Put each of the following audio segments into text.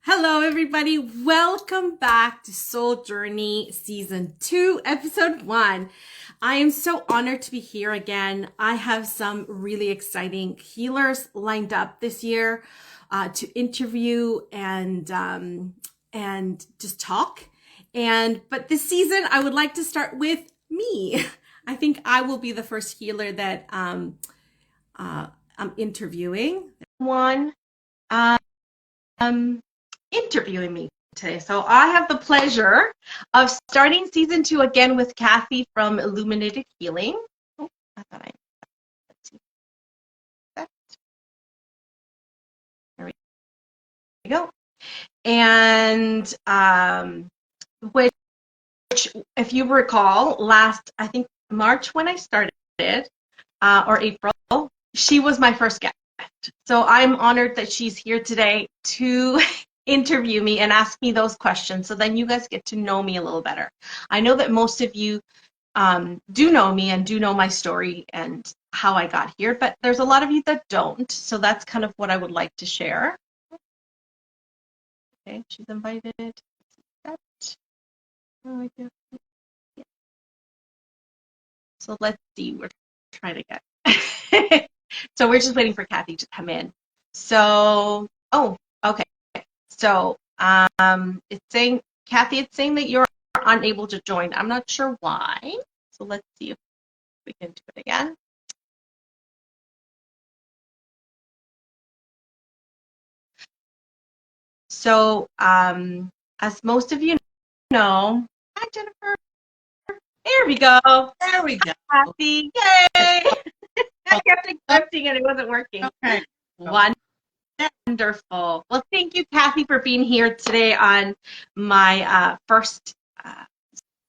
Hello, everybody. Welcome back to Soul Journey Season 2, Episode 1. I am so honored to be here again. I have some really exciting healers lined up this year to interview and just talk. But this season, I would like to start with me. I think I will be the first healer that I'm interviewing. One. Um, Interviewing me today. So I have the pleasure of starting season 2 again with Kathy from Illuminated Healing. Oh, I thought I let's see that. There we go. And which, if you recall, last I think March when I started, or April, she was my first guest. So I'm honored that she's here today to interview me and ask me those questions so then you guys get to know me a little better. I know that most of you do know me and do know my story and how I got here, but there's a lot of you that don't. So that's kind of what I would like to share. Okay, she's invited. So let's see, we're trying to get. So we're just waiting for Kathy to come in. So, oh, okay. So it's saying, Kathy, it's saying that you're unable to join. I'm not sure why. So let's see if we can do it again. So as most of you know, hi Jennifer. There we go. There we go. Kathy, yay! I kept accepting and it wasn't working. Okay. Wonderful. Well, thank you, Kathy, for being here today on my first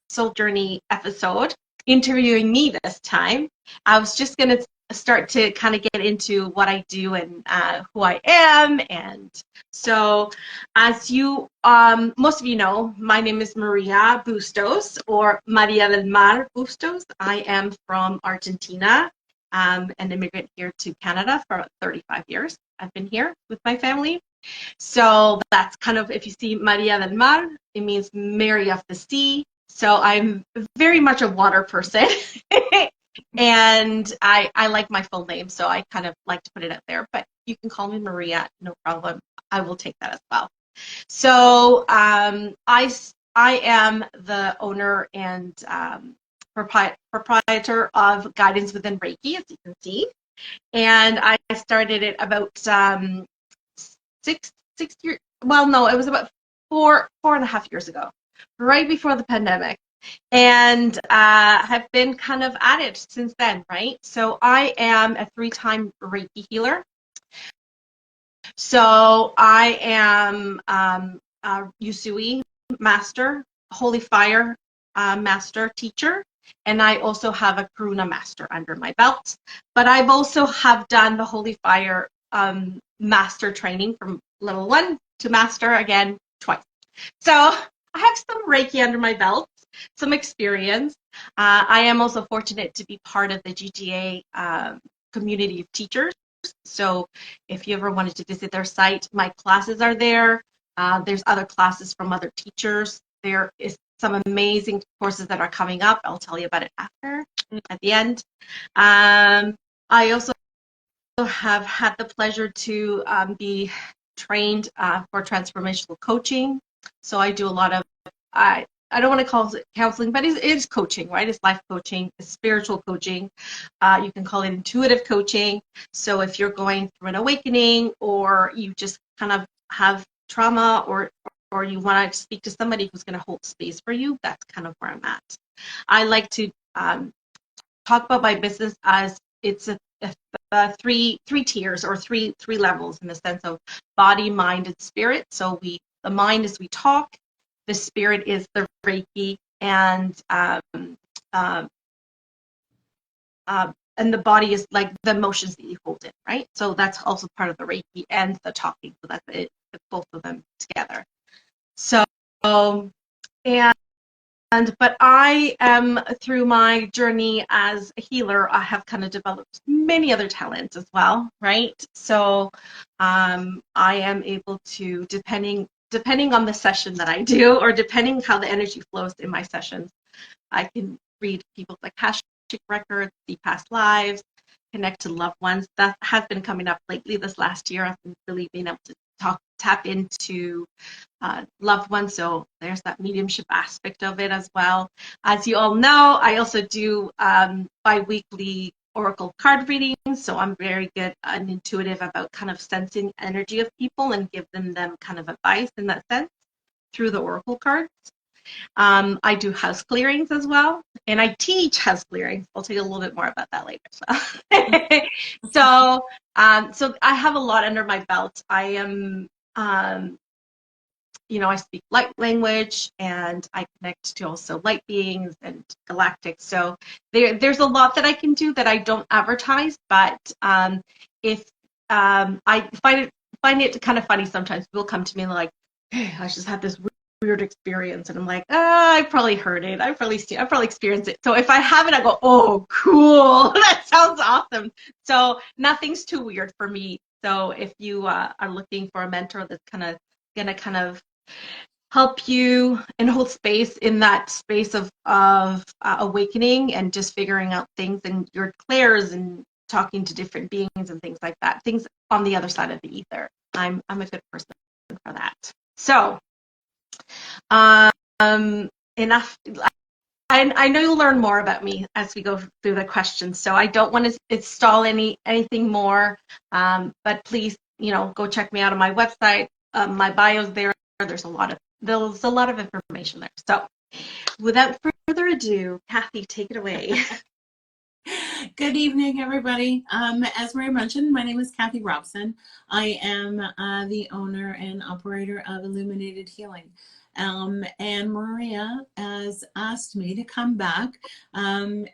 Soul Journey episode, interviewing me this time. I was just going to start to kind of get into what I do and who I am. And so, as you, most of you know, my name is Maria Bustos, or Maria del Mar Bustos. I am from Argentina, an immigrant here to Canada for 35 years. I've been here with my family. So that's kind of, if you see Maria del Mar, it means Mary of the Sea. So I'm very much a water person. And I like my full name, so I kind of like to put it out there. But you can call me Maria, no problem. I will take that as well. So I am the owner and proprietor of Guidance Within Reiki, as you can see. And I started it about 6 years. Well, no, it was about 4.5 years ago, right before the pandemic, and have been kind of at it since then, right? So I am a 3-time Reiki healer. So I am a Usui master, Holy Fire master teacher, and I also have a Karuna master under my belt. But I've also have done the Holy Fire master training from level 1 to master again twice. So I have some Reiki under my belt, some experience. I am also fortunate to be part of the GGA community of teachers. So if you ever wanted to visit their site, my classes are there. There's other classes from other teachers. There is some amazing courses that are coming up. I'll tell you about it after, at the end. I also have had the pleasure to be trained for transformational coaching. So I do a lot of, I don't want to call it counseling, but it is coaching, right? It's life coaching, it's spiritual coaching. You can call it intuitive coaching. So if you're going through an awakening, or you just kind of have trauma, or you want to speak to somebody who's going to hold space for you, that's kind of where I'm at. I like to talk about my business as it's a three tiers, or three levels, in the sense of body, mind, and spirit. So the mind is we talk, the spirit is the Reiki, and the body is like the emotions that you hold in, right? So that's also part of the Reiki and the talking. So that's it, both of them together. So, but I am, through my journey as a healer, I have kind of developed many other talents as well, right? So I am able to, depending depending on the session that I do, or depending how the energy flows in my sessions, I can read people's Akashic records, see past lives, connect to loved ones. That has been coming up lately this last year. I've been really being able to tap into loved ones. So there's that mediumship aspect of it as well. As you all know, I also do bi-weekly oracle card readings. So I'm very good and intuitive about kind of sensing energy of people and give them kind of advice in that sense through the oracle cards. I do house clearings as well, and I teach house clearings. I'll tell you a little bit more about that later. So I have a lot under my belt. I am, I speak light language, and I connect to also light beings and galactic. So there's a lot that I can do that I don't advertise, but if I find it kind of funny sometimes. People come to me and like, hey, I just had this weird experience, and I'm like, I probably heard it. I probably experienced it. So if I have it, I go, oh, cool. That sounds awesome. So nothing's too weird for me. So if you are looking for a mentor that's gonna kind of help you and hold space in that space of awakening and just figuring out things and your clairs and talking to different beings and things like that, things on the other side of the ether, I'm a good person for that. So enough. I know you'll learn more about me as we go through the questions, so I don't want to install anything more. But please, go check me out on my website. My bio's there. There's a lot of information there. So, without further ado, Kathy, take it away. Good evening, everybody. As Maria mentioned, my name is Kathy Robson. I am the owner and operator of Illuminated Healing. And Maria has asked me to come back and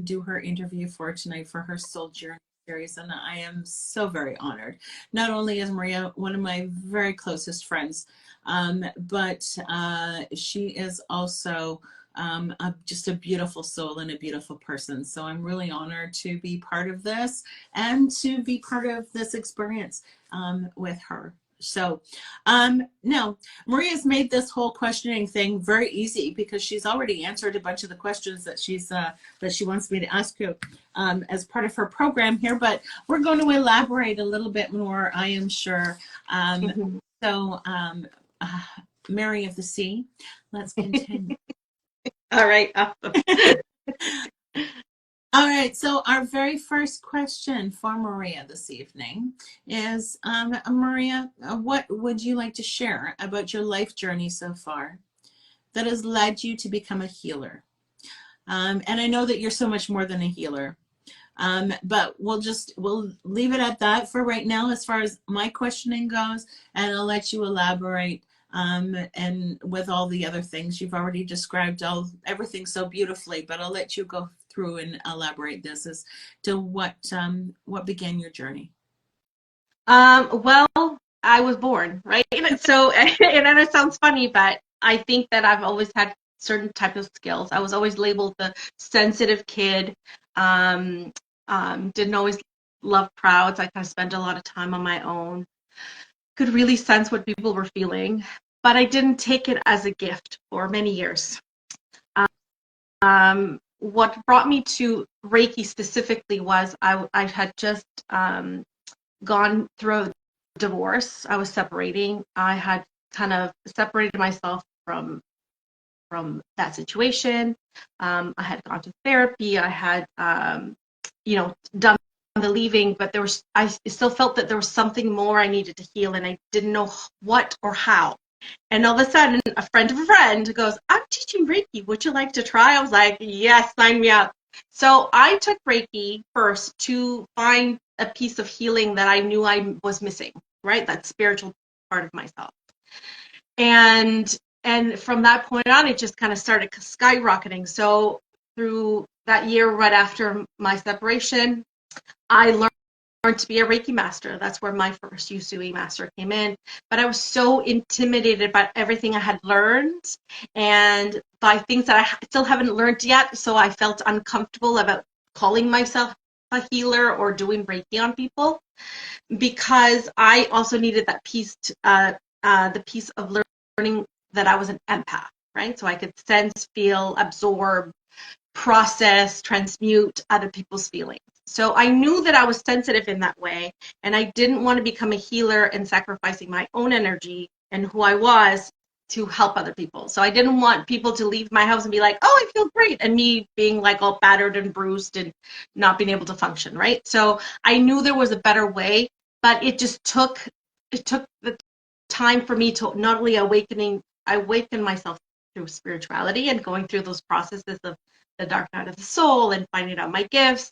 do her interview for tonight for her Soul Journey series, and I am so very honored. Not only is Maria one of my very closest friends, but she is also just a beautiful soul and a beautiful person. So I'm really honored to be part of this and to be part of this experience with her. So now Maria's made this whole questioning thing very easy because she's already answered a bunch of the questions that she wants me to ask you as part of her program here, but we're going to elaborate a little bit more, I am sure. So Mary of the Sea, let's continue. All right. All right, so our very first question for Maria this evening is, Maria, what would you like to share about your life journey so far that has led you to become a healer? And I know that you're so much more than a healer, but we'll leave it at that for right now as far as my questioning goes, and I'll let you elaborate. And with all the other things you've already described, everything so beautifully, but I'll let you go through and elaborate this as to what began your journey. Well, I was born, right? So, and it sounds funny, but I think that I've always had certain type of skills. I was always labeled the sensitive kid. Didn't always love crowds. I kind of spent a lot of time on my own. Could really sense what people were feeling, but I didn't take it as a gift for many years. What brought me to Reiki specifically was I had just gone through a divorce. I was separating. I had kind of separated myself from that situation. I had gone to therapy. I had done the leaving, but I still felt that there was something more I needed to heal, and I didn't know what or how. And all of a sudden, a friend of a friend goes, I'm teaching Reiki. Would you like to try? I was like, yes, sign me up. So I took Reiki first to find a piece of healing that I knew I was missing, right? That spiritual part of myself. And from that point on, it just kind of started skyrocketing. So through that year, right after my separation, I learned to be a Reiki master. That's where my first Usui master came in. But I was so intimidated by everything I had learned and by things that I still haven't learned yet. So I felt uncomfortable about calling myself a healer or doing Reiki on people, because I also needed that piece the piece of learning that I was an empath, right? So I could sense, feel, absorb, process, transmute other people's feelings. So I knew that I was sensitive in that way, and I didn't want to become a healer and sacrificing my own energy and who I was to help other people. So I didn't want people to leave my house and be like, "Oh, I feel great," and me being like all battered and bruised and not being able to function, right? So I knew there was a better way, but it took the time for me to not only awaken myself through spirituality and going through those processes of the dark night of the soul and finding out my gifts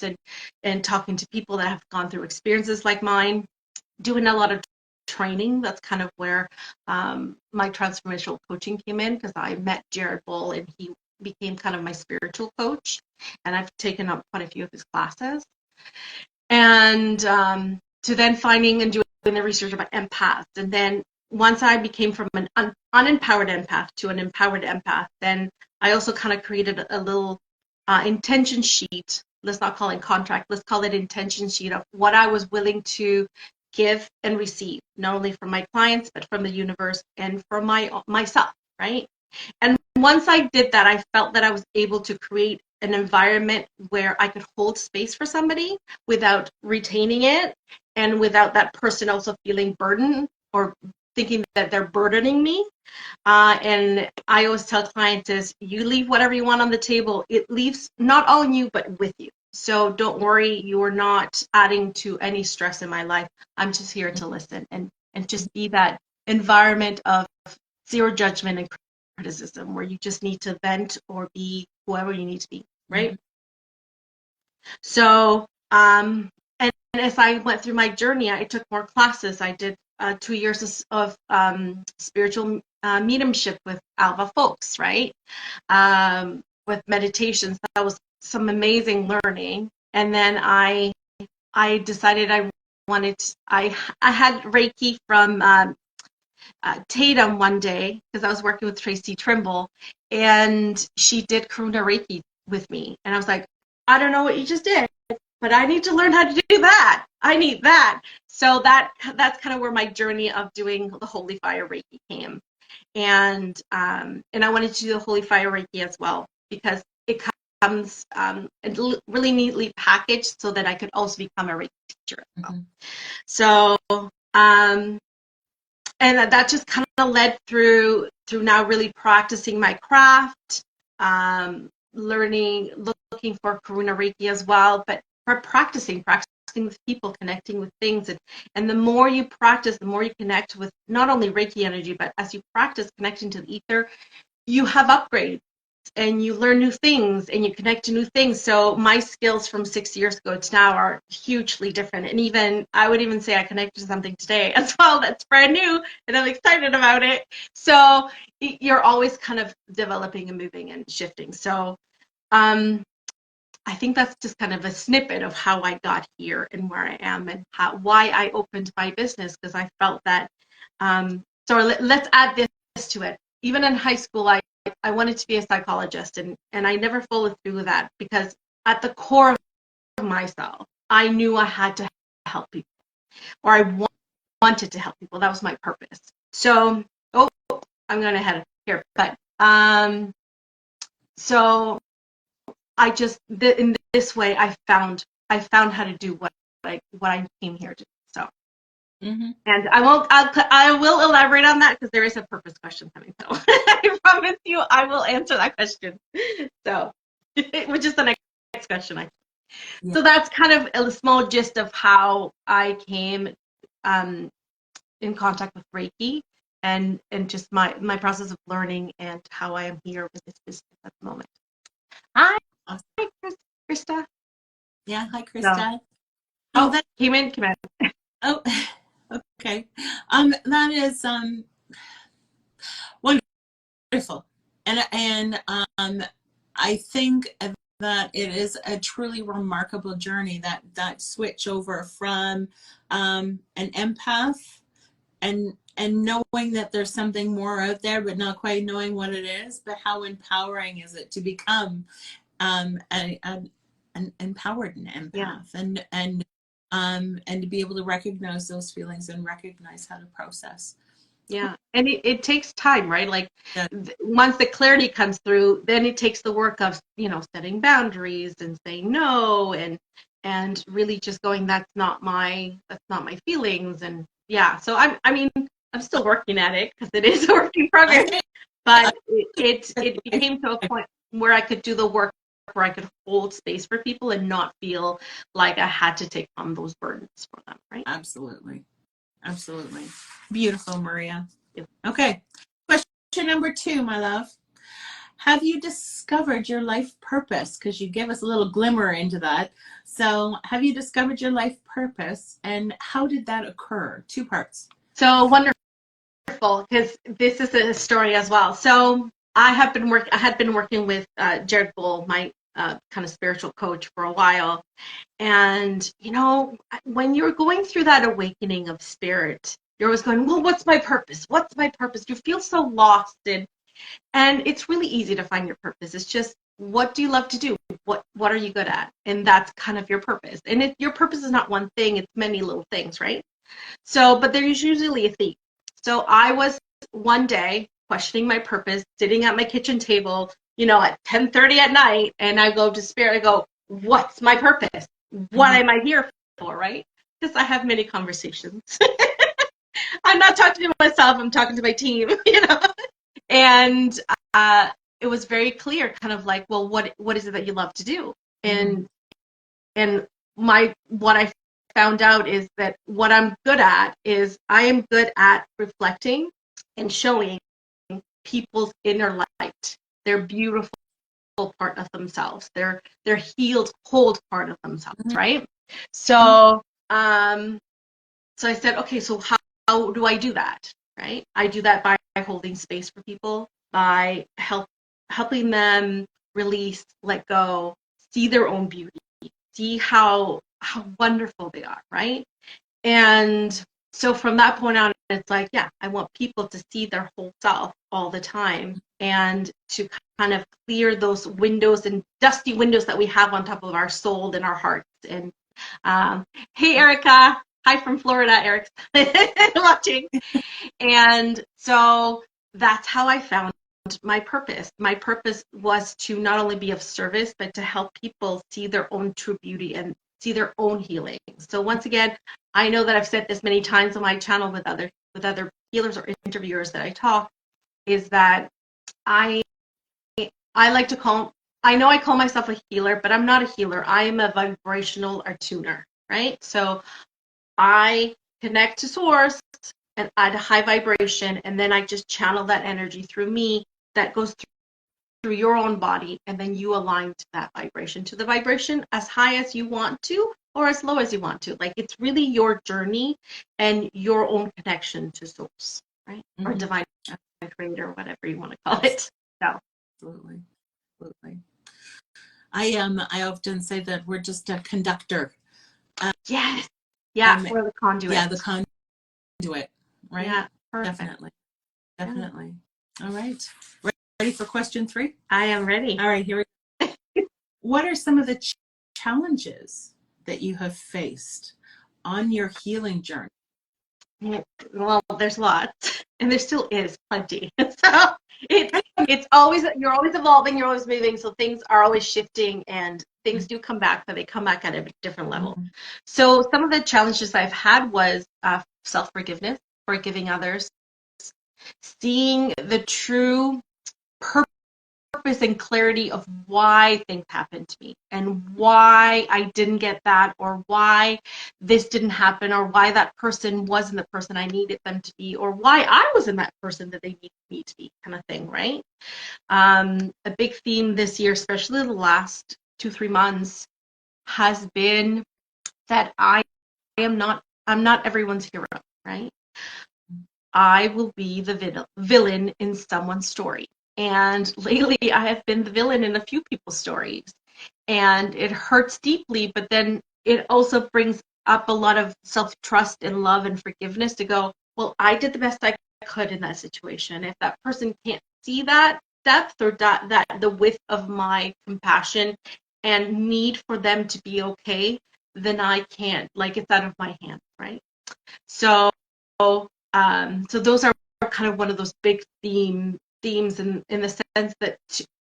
and talking to people that have gone through experiences like mine, doing a lot of training. That's kind of where my transformational coaching came in, because I met Jared Bull and he became kind of my spiritual coach, and I've taken up quite a few of his classes. And to then finding and doing the research about empaths, and then once I became from an unempowered empath to an empowered empath, then I also kind of created a little intention sheet. Let's not call it contract. Let's call it intention sheet of what I was willing to give and receive, not only from my clients, but from the universe and from myself, right? And once I did that, I felt that I was able to create an environment where I could hold space for somebody without retaining it, and without that person also feeling burdened or thinking that they're burdening me. And I always tell clients is, you leave whatever you want on the table. It leaves not on you, but with you. So don't worry, you are not adding to any stress in my life. I'm just here to listen and just be that environment of zero judgment and criticism, where you just need to vent or be whoever you need to be, right? So, and as I went through my journey, I took more classes. I did 2 years of spiritual mediumship with Alva folks, right? With meditations. That was some amazing learning. And then I decided I had Reiki from Tatum one day, because I was working with Tracy Trimble, and she did Karuna Reiki with me. And I was like, I don't know what you just did, but I need to learn how to do that. I need that. So that's kind of where my journey of doing the Holy Fire Reiki came. And I wanted to do the Holy Fire Reiki as well, because it comes really neatly packaged so that I could also become a Reiki teacher as well. So and that just kind of led through now really practicing my craft, learning, looking for Karuna Reiki as well, but for practicing with people, connecting with things. And the more you practice, the more you connect with not only Reiki energy, but as you practice connecting to the ether, you have upgrades and you learn new things and you connect to new things. So my skills from 6 years ago to now are hugely different. And even, I would even say I connected to something today as well that's brand new and I'm excited about it. So you're always kind of developing and moving and shifting. So I think that's just kind of a snippet of how I got here and where I am and why I opened my business, because I felt that, so let's add this to it. Even in high school, I wanted to be a psychologist, and I never followed through with that, because at the core of myself, I knew I had to help people, or I wanted to help people. That was my purpose. So, I'm going ahead here, but so I just in this way I found how to do what I came here to do. So. And I will elaborate on that, because there is a purpose question coming. So I promise you I will answer that question. So, which is the next question. So that's kind of a small gist of how I came in contact with Reiki, and just my process of learning and how I am here with this business at the moment. Hi, Krista. Yeah, hi, Krista. So, that came in. Oh, okay. That is wonderful, and I think that it is a truly remarkable journey, that switch over from an empath and knowing that there's something more out there, but not quite knowing what it is. But how empowering is it to become an empowered empath, and to be able to recognize those feelings and recognize how to process. Yeah. And it takes time, right? Like Yeah, once the clarity comes through, then it takes the work of, setting boundaries and saying no and really just going, that's not my feelings. And yeah, so I'm still working at it because it is a work in I progress, think but I it think became to a point where I could do the work where I could hold space for people and not feel like I had to take on those burdens for them, right? absolutely. Absolutely. Beautiful, Maria. Yeah. Okay. Question number 2, my love. Have you discovered your life purpose? Because you gave us a little glimmer into that. So, have you discovered your life purpose and how did that occur? 2 parts. So wonderful, because this is a story as well. So I had been working with Jared Bull, my kind of spiritual coach, for a while. And when you're going through that awakening of spirit, you're always going, well, what's my purpose? What's my purpose? You feel so lost, and it's really easy to find your purpose. It's just, what do you love to do? What are you good at? And that's kind of your purpose. And your purpose is not one thing; it's many little things, right? So, but there's usually a theme. So I was one day questioning my purpose, sitting at my kitchen table, at 10:30 at night, and I go to spirit. I go, what's my purpose? What am I here for? Right? Because I have many conversations. I'm not talking to myself. I'm talking to my team. And it was very clear, kind of like, well, what is it that you love to do? And and what I found out is that what I'm good at is I am good at reflecting and showing people's inner light, their beautiful part of themselves, their healed, whole part of themselves, right? So so I said, okay, so how do I do that? Right? I do that by holding space for people, by helping them release, let go, see their own beauty, see how wonderful they are, right? And so from that point on, it's like, yeah, I want people to see their whole self all the time and to kind of clear those windows and dusty windows that we have on top of our soul and our hearts. And hey, Erica. Hi from Florida, Eric's watching. And so that's how I found my purpose. My purpose was to not only be of service, but to help people see their own true beauty and see their own healing. So once again, I know that I've said this many times on my channel with other healers or interviewers that I talk, is that I I like to call I know I call myself a healer, but I'm not a healer. I am a vibrational attuner, right? So I connect to source and at a high vibration, and then I just channel that energy through me that goes through your own body, and then you align to that vibration, to the vibration as high as you want to or as low as you want to. Like, it's really your journey and your own connection to source, right? Or divine creator, whatever you want to call it. So Absolutely. Absolutely. I often say that we're just a conductor. yes, yeah, Um, or the conduit. yeah, the conduit, right? Yeah, perfect. Definitely. Yeah. Definitely. All right. Ready for question 3? I am ready. All right, here we go. What are some of the challenges that you have faced on your healing journey? Well, there's lots, and there still is plenty. So it's always, you're always evolving, you're always moving, so things are always shifting, and things do come back, but they come back at a different level. So some of the challenges I've had was self-forgiveness, forgiving others, seeing the true purpose and clarity of why things happened to me and why I didn't get that, or why this didn't happen, or why that person wasn't the person I needed them to be, or why I wasn't that person that they needed me to be, kind of thing, right? A big theme this year, especially the last 2-3 months, has been that I'm not everyone's hero, right? I will be the villain in someone's story. And lately, I have been the villain in a few people's stories. And it hurts deeply, but then it also brings up a lot of self-trust and love and forgiveness to go, well, I did the best I could in that situation. If that person can't see that depth or that the width of my compassion and need for them to be okay, then I can't. Like, it's out of my hands, right? So so those are kind of one of those big themes in the sense that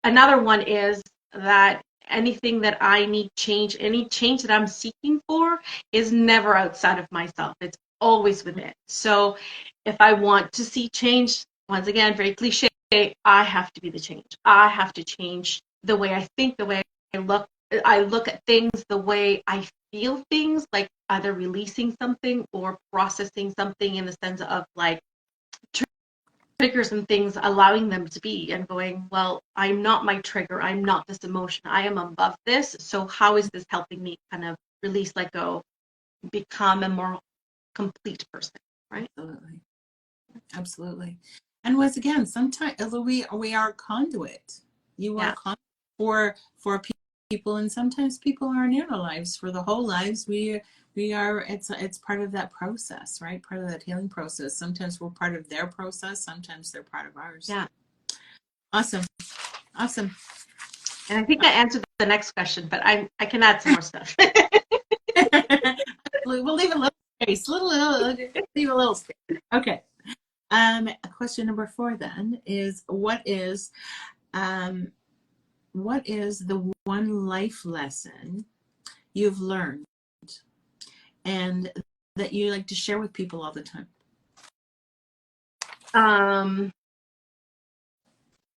another one is that anything that I need change, any change that I'm seeking for is never outside of myself. It's always within. So if I want to see change, once again, very cliche, I have to be the change. I have to change the way I think, the way I look. I look at things, the way I feel things, like either releasing something or processing something in the sense of like triggers and things, allowing them to be and going, well, I'm not my trigger. I'm not this emotion. I am above this. So how is this helping me kind of release, let go, become a more complete person, right? Absolutely. Absolutely. And once again, sometimes we are conduit. You are conduit for people, and sometimes people aren't in our lives for the whole lives. We are, it's part of that process, right? Part of that healing process. Sometimes we're part of their process, sometimes they're part of ours. Yeah. Awesome. And I think that answered the next question, but I can add some more stuff. We'll leave a little space. Leave a little space. Okay. Question number 4 then is what is the one life lesson you've learned and that you like to share with people all the time?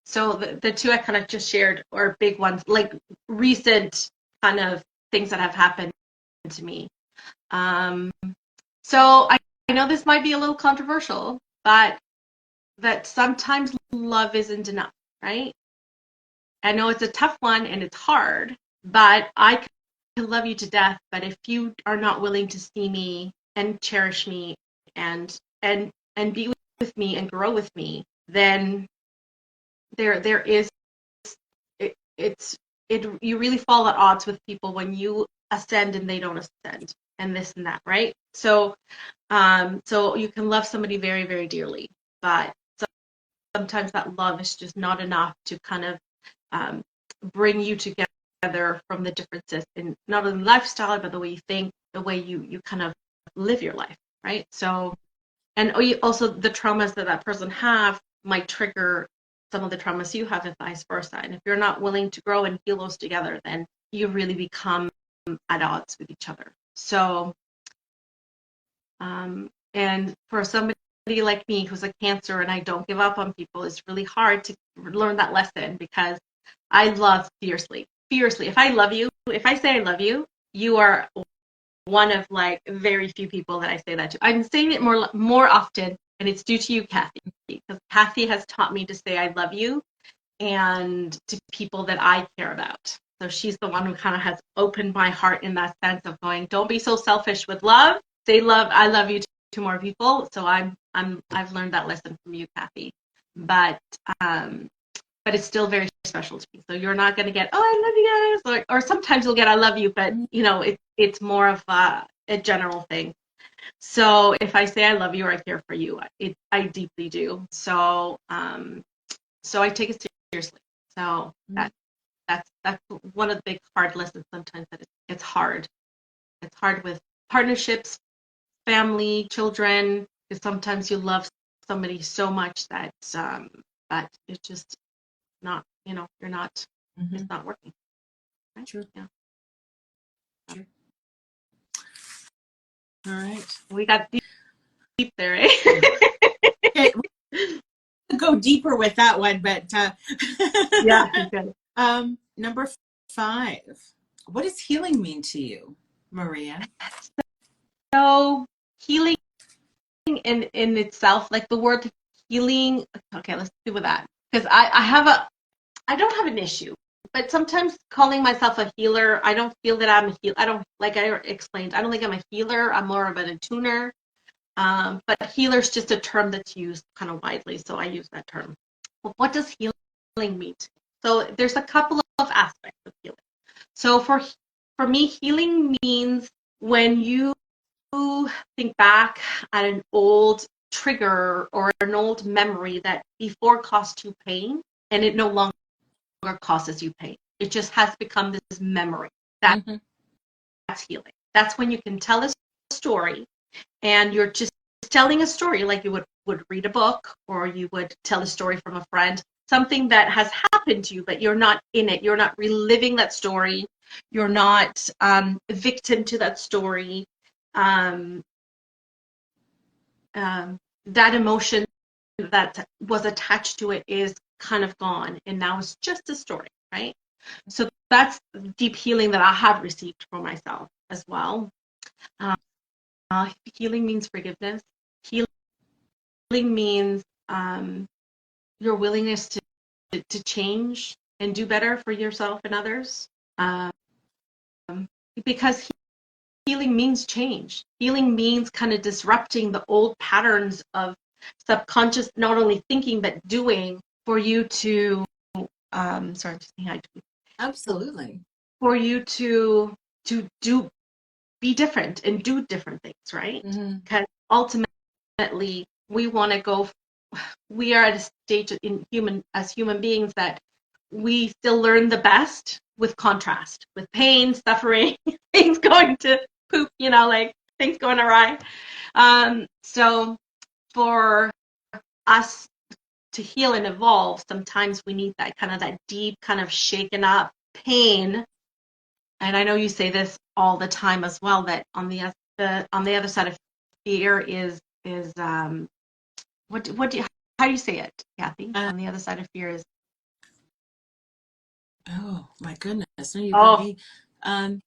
So the two I kind of just shared are big ones, like recent kind of things that have happened to me. So I know this might be a little controversial, but that sometimes love isn't enough, right? I know it's a tough one and it's hard, but I can love you to death, but if you are not willing to see me and cherish me and be with me and grow with me, then there is you really fall at odds with people when you ascend and they don't ascend and this and that, right? So so you can love somebody very, very dearly, but sometimes that love is just not enough to kind of bring you together from the differences in not only lifestyle, but the way you think, the way you kind of live your life, right? So, and also the traumas that person have might trigger some of the traumas you have and vice versa. And if you're not willing to grow and heal those together, then you really become at odds with each other. So, and for somebody like me who's a Cancer and I don't give up on people, it's really hard to learn that lesson because I love fiercely. If I love you, if I say I love you, you are one of like very few people that I say that to. I'm saying it more often, and it's due to you, Kathy, because Kathy has taught me to say I love you and to people that I care about. So she's the one who kind of has opened my heart in that sense of going, don't be so selfish with love. Say I love you to more people. So I've learned that lesson from you, Kathy. But it's still very special to me. So you're not going to get, oh, I love you guys, or sometimes you'll get, I love you, but you know, it's more of a general thing. So if I say I love you or I care for you, I deeply do. So so I take it seriously. So that's one of the big hard lessons sometimes, that it's hard. It's hard with partnerships, family, children, because sometimes you love somebody so much that it's just not, you know, you're not, it's not working. Right? True. Yeah. True. All right. We got deep there, eh? Okay. We'll go deeper with that one, but Yeah, good. Number 5. What does healing mean to you, Maria? So healing in itself, like the word healing. Okay, let's do with that, because I don't have an issue, but sometimes calling myself a healer, I don't feel that I'm a healer. I don't, like I explained, I don't think I'm a healer. I'm more of an attuner. But healer's just a term that's used kind of widely, so I use that term. Well, what does healing mean? So there's a couple of aspects of healing. So for me, healing means when you think back at an old trigger or an old memory that before caused you pain, and it no longer causes you pain. It just has become this memory. That's healing. That's when you can tell a story and you're just telling a story like you would read a book, or you would tell a story from a friend, something that has happened to you, but you're not in it. You're not reliving that story. You're not a victim to that story. Um, that emotion that was attached to it is kind of gone, and now it's just a story, right? So that's deep healing that I have received for myself as well. Healing means forgiveness. Healing means your willingness to change and do better for yourself and others. Um, because healing means change. Healing means kind of disrupting the old patterns of subconscious, not only thinking, but doing, for you to, sorry, I'm just saying hi. Absolutely. For you to do, be different and do different things, right? Because ultimately, we want to go. We are at a stage as human beings that we still learn the best with contrast, with pain, suffering, things going to poop, like things going awry. So for us to heal and evolve, sometimes we need that deep kind of shaken up pain. And I know you say this all the time as well, that on the other side of fear is what do you, how do you say it, Kathy? On the other side of fear is, oh my goodness, no, you got oh, me. Um,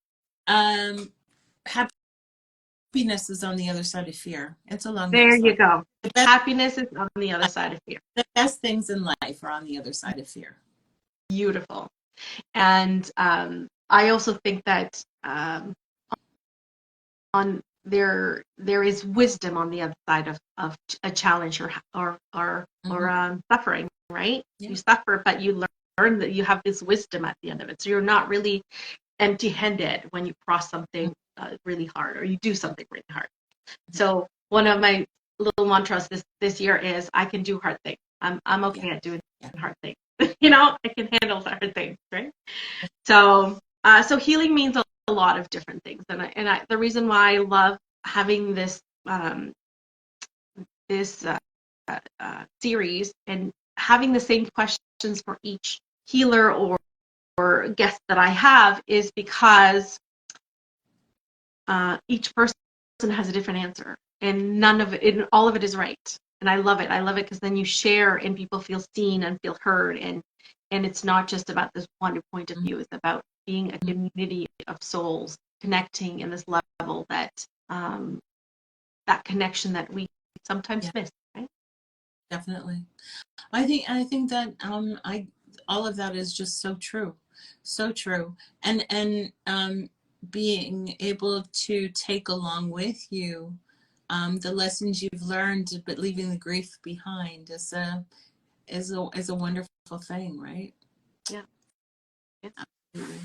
um, Happiness is on the other side of fear. It's along there those you lines. go. The best, Happiness is on the other side of fear. the best things in life are on the other side of fear. Beautiful. And I also think that on there is wisdom on the other side of a challenge or suffering, right? Yeah. You suffer, but you learn that you have this wisdom at the end of it. So you're not really empty-handed when you cross something really hard, or you do something really hard. So one of my little mantras this year is, I can do hard things. I'm okay at doing hard things. I can handle hard things, right? So healing means a lot of different things, and the reason why I love having this series and having the same questions for each healer or guest that I have is because each person has a different answer, and all of it is right. And I love it. I love it because then you share, and people feel seen and feel heard, and it's not just about this one point of view. It's about being a community of souls connecting in this level that connection that we sometimes miss. Right? Definitely. I think that I all of that is just so true, so true, and being able to take along with you the lessons you've learned, but leaving the grief behind is a wonderful thing, right? Yeah. Absolutely.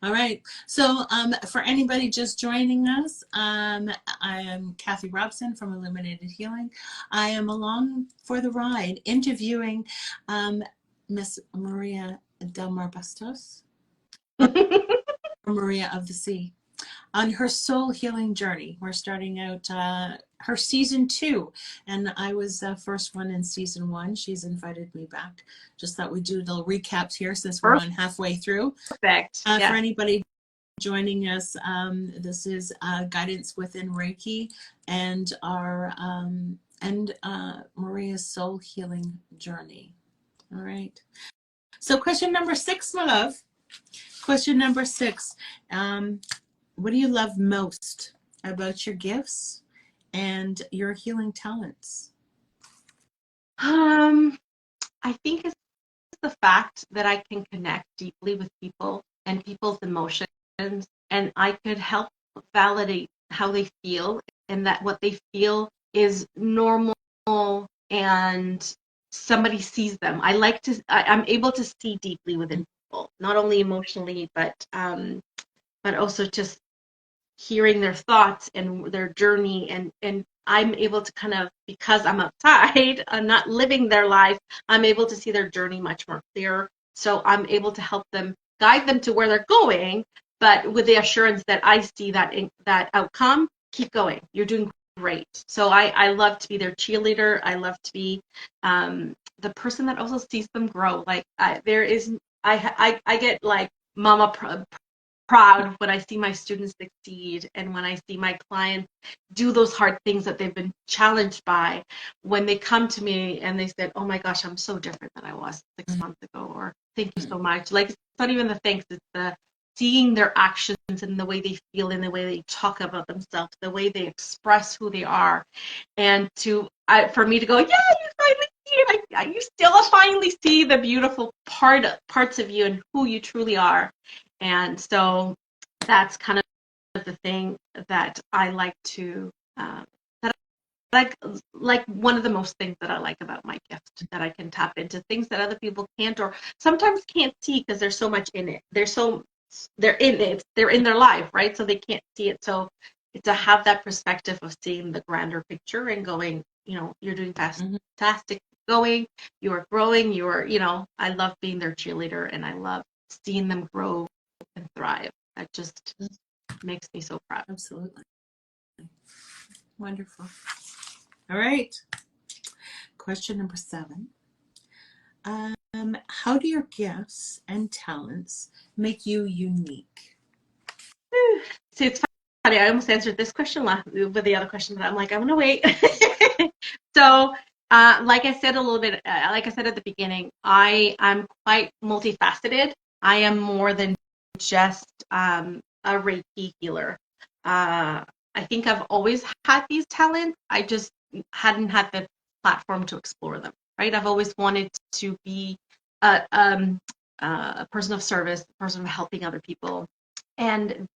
All right. So, for anybody just joining us, I am Kathy Robson from Illuminated Healing. I am along for the ride interviewing Miss Maria Del Mar Bastos, or Maria of the Sea, on her soul healing journey. We're starting out her season 2, and I was the first one in season 1. She's invited me back. Just thought we'd do little recaps here since we're on halfway through. Perfect. For Yeah. anybody joining us, this is Guidance Within Reiki and our Maria's soul healing journey. All right. So question number 6, my love. Question number 6. What do you love most about your gifts and your healing talents? I think it's the fact that I can connect deeply with people and people's emotions, and I could help validate how they feel, and that what they feel is normal, and somebody sees them. I'm able to see deeply within people, not only emotionally, but also just hearing their thoughts and their journey, and I'm able to kind of, because I'm outside, I'm not living their life, I'm able to see their journey much more clear. So I'm able to help them, guide them to where they're going, but with the assurance that I see that outcome. Keep going, you're doing great. So I love to be their cheerleader. I love to be the person that also sees them grow. Like I get like mama proud when I see my students succeed and when I see my clients do those hard things that they've been challenged by. When they come to me and they said, "Oh my gosh, I'm so different than I was 6 months ago," or "Thank you so much." Like, it's not even the thanks; it's the seeing their actions and the way they feel and the way they talk about themselves, the way they express who they are, and for me to go, "Yeah, you finally see it. You still finally see the beautiful parts of you and who you truly are." And so that's kind of the thing that I like to that like one of the most things that I like about my gift, that I can tap into things that other people can't or sometimes can't see because there's so much in it. They're in it. They're in their life, right? So they can't see it. So to have that perspective of seeing the grander picture and going, you're doing fantastic, going, you are growing, I love being their cheerleader and I love seeing them grow and thrive. That just makes me so proud. Absolutely. Wonderful. All right. Question number 7. How do your gifts and talents make you unique? See, it's funny. I almost answered this question with the other question, but I'm like, I'm gonna wait. So, like I said like I said at the beginning, I'm quite multifaceted. I am more than just a Reiki healer. I think I've always had these talents. I just hadn't had the platform to explore them. Right? I've always wanted to be a person of service, a person of helping other people, and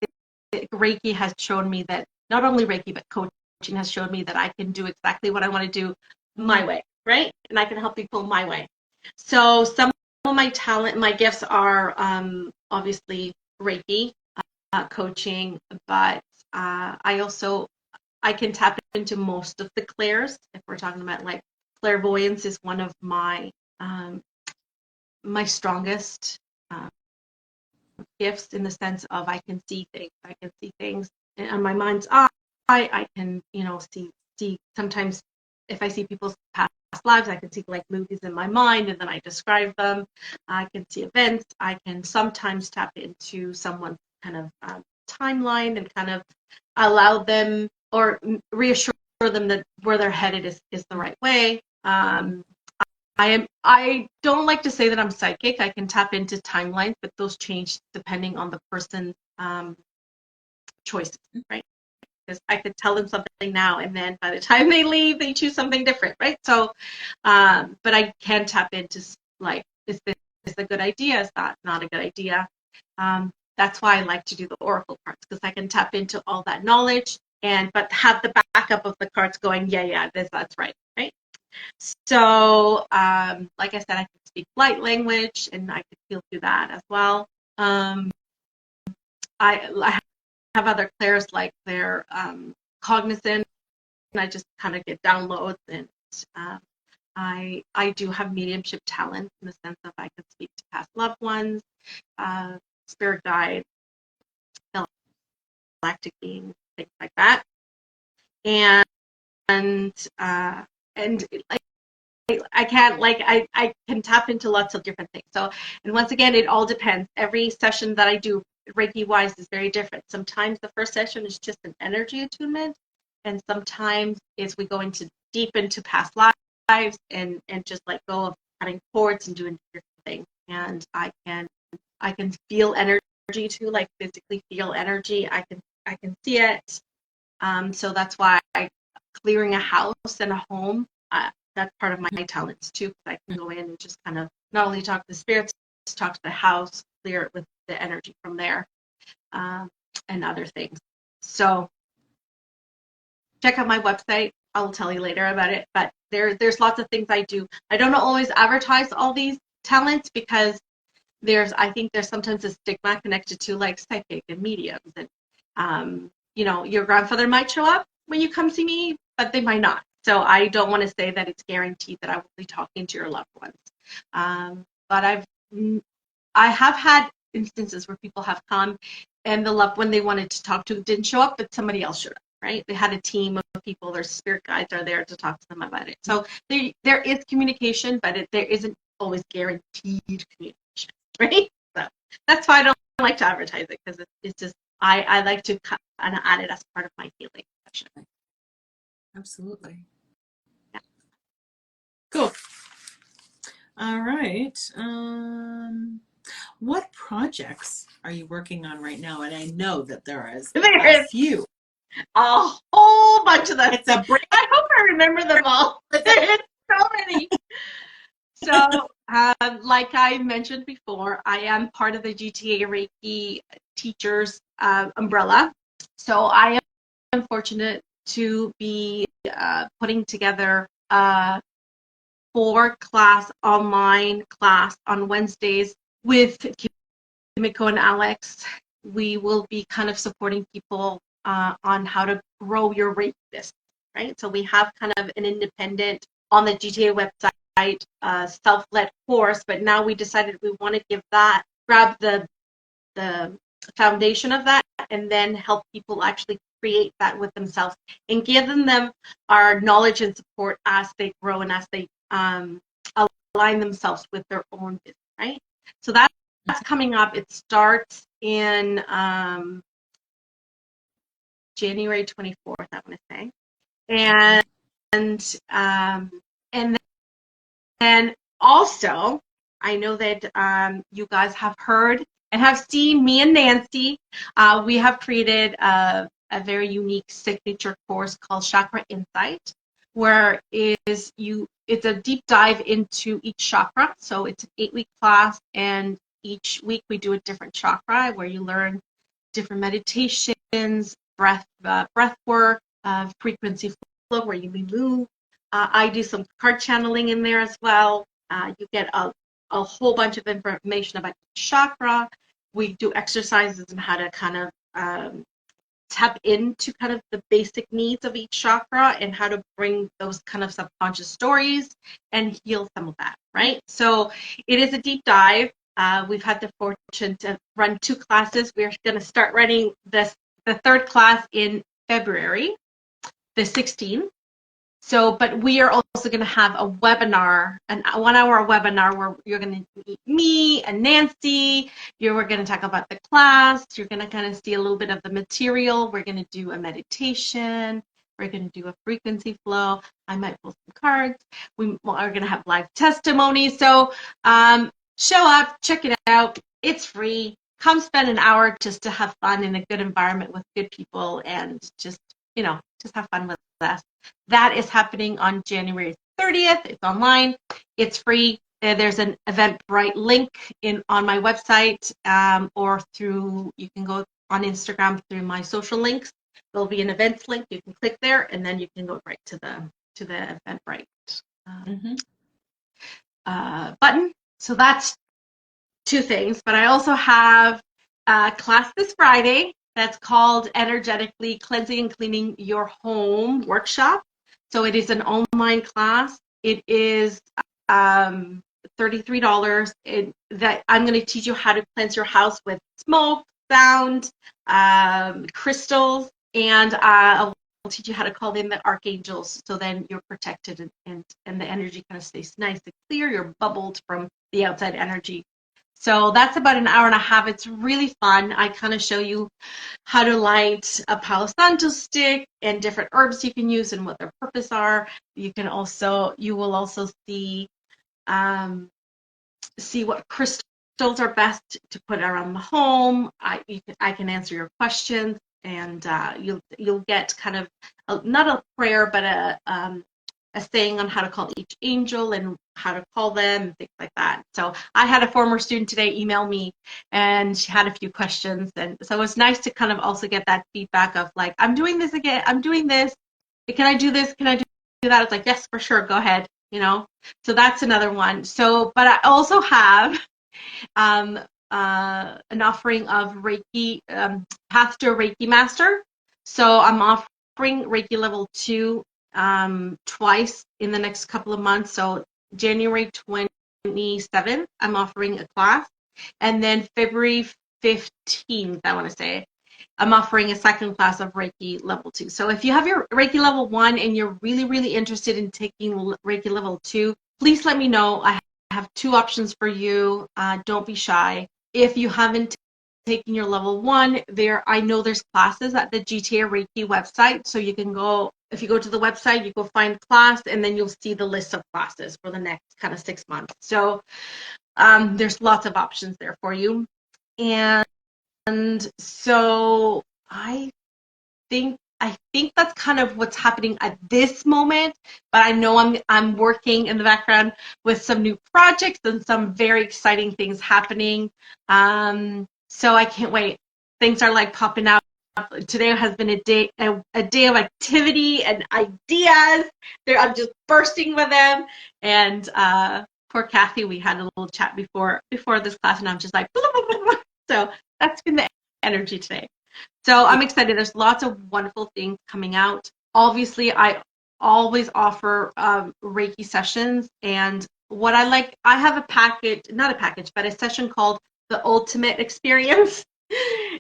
Reiki has shown me that not only Reiki, but coaching has shown me that I can do exactly what I want to do my way, right? And I can help people my way. So some of my gifts are obviously Reiki, coaching, but I can tap into most of the clairs. If we're talking about like clairvoyance is one of my strongest gifts in the sense of I can see things. I can see things on my mind's eye. I can, see sometimes if I see people's past lives, I can see like movies in my mind and then I describe them. I can see events. I can sometimes tap into someone's kind of timeline and kind of allow them or reassure them that where they're headed is the right way. I don't like to say that I'm psychic. I can tap into timelines, but those change depending on the person's choices, right? Because I could tell them something now, and then by the time they leave, they choose something different, right? So, but I can tap into like, is this a good idea? Is that not a good idea? That's why I like to do the oracle cards, because I can tap into all that knowledge but have the backup of the cards going, yeah, that's right, right? So, like I said, I can speak light language, and I can feel through that as well. I have other clairs like they're cognizant, and I just kind of get downloads, and I do have mediumship talent in the sense of I can speak to past loved ones, spirit guides, galactic beings, things like that, and like I can't like I can tap into lots of different things. So, and once again, it all depends. Every session that I do Reiki wise is very different. Sometimes the first session is just an energy attunement, and sometimes is we go deep into past lives and just let go of cutting cords and doing different things. And I can feel energy too, like physically feel energy. I can see it. So that's why clearing a house and a home. That's part of my talents too, because I can go in and just kind of not only talk to the spirits, talk to the house, clear it with the energy from there, and other things. So check out my website. I'll tell you later about it. But there's lots of things I do. I don't always advertise all these talents because I think there's sometimes a stigma connected to like psychic and mediums, and your grandfather might show up when you come see me, but they might not. So I don't want to say that it's guaranteed that I will be talking to your loved ones. But I have had instances where people have come and the loved one they wanted to talk to didn't show up, but somebody else showed up, right? They had a team of people, their spirit guides are there to talk to them about it. So there is communication, but there isn't always guaranteed communication, right? So that's why I don't like to advertise it, because it's just, I like to kind of add it as part of my healing session. Absolutely. Yeah. Cool. All right. What projects are you working on right now? And I know that there is a few. A whole bunch of them. It's a break. I hope I remember them all. There's so many. So, like I mentioned before, I am part of the GTA Reiki teachers umbrella. So I am fortunate to be putting together a 4-class online class on Wednesdays with Kimiko and Alex. We will be kind of supporting people on how to grow your Reiki business, right? So we have kind of an independent on the GTA website self-led course, but now we decided we want to grab the foundation of that, and then help people actually create that with themselves and give them our knowledge and support as they grow and as they align themselves with their own business, right? So that's coming up. It starts in January 24th, I want to say. And then also, I know that you guys have heard and have seen me and Nancy. We have created a very unique signature course called Chakra Insight, where it's a deep dive into each chakra. So it's an 8-week class, and each week we do a different chakra where you learn different meditations, breath work, frequency flow where you move. I do some card channeling in there as well. You get a whole bunch of information about each chakra. We do exercises on how to kind of tap into kind of the basic needs of each chakra and how to bring those kind of subconscious stories and heal some of that, right? So it is a deep dive. We've had the fortune to run 2 classes. We're going to start running the 3rd class in February, the 16th. So, but we are also going to have a webinar, a 1-hour webinar where you're going to meet me and Nancy. We're going to talk about the class. You're going to kind of see a little bit of the material. We're going to do a meditation. We're going to do a frequency flow. I might pull some cards. We are going to have live testimony. So show up, check it out. It's free. Come spend an hour just to have fun in a good environment with good people, and just have fun with us. That is happening on January 30th. It's online. It's free. There's an Eventbrite link on my website, or you can go on Instagram through my social links. There'll be an events link. You can click there, and then you can go right to the Eventbrite button. So that's 2 things. But I also have a class this Friday that's called Energetically Cleansing and Cleaning Your Home Workshop. So it is an online class. It is $33. That I'm going to teach you how to cleanse your house with smoke, sound, crystals, and I'll teach you how to call in the archangels, so then you're protected and the energy kind of stays nice and clear. You're bubbled from the outside energy. So that's about an hour and a half. It's really fun. I kind of show you how to light a Palo Santo stick and different herbs you can use and what their purpose are. You will also see what crystals are best to put around the home. I can answer your questions, and you'll get kind of not a prayer, but a saying on how to call each angel and how to call them and things like that. So I had a former student today email me, and she had a few questions, and so it's nice to kind of also get that feedback of like, I'm doing this again, I'm doing this, can I do this, can I do that? It's like, yes, for sure, go ahead, so that's another one. So, but I also have an offering of Reiki, Path to a Reiki Master. So I'm offering Reiki level 2 twice in the next couple of months. So January 27th, I'm offering a class, and then February 15th, I want to say, I'm offering a second class of Reiki level 2. So if you have your Reiki level 1 and you're really, really interested in taking Reiki level 2, please let me know. I have 2 options for you. Don't be shy. If you haven't taken your level 1, I know there's classes at the GTA Reiki website. So you can go, if you go to the website, you go find class, and then you'll see the list of classes for the next kind of 6 months. So there's lots of options there for you. And so I think that's kind of what's happening at this moment, but I know I'm working in the background with some new projects and some very exciting things happening. So I can't wait. Things are like popping out. Today has been a day of activity and ideas. I'm just bursting with them. And poor Kathy, we had a little chat before this class, and I'm just like, blah, blah, blah, blah. So that's been the energy today. So I'm excited. There's lots of wonderful things coming out. Obviously, I always offer Reiki sessions. And what I like, I have a package, not a package, but a session called the Ultimate Experience.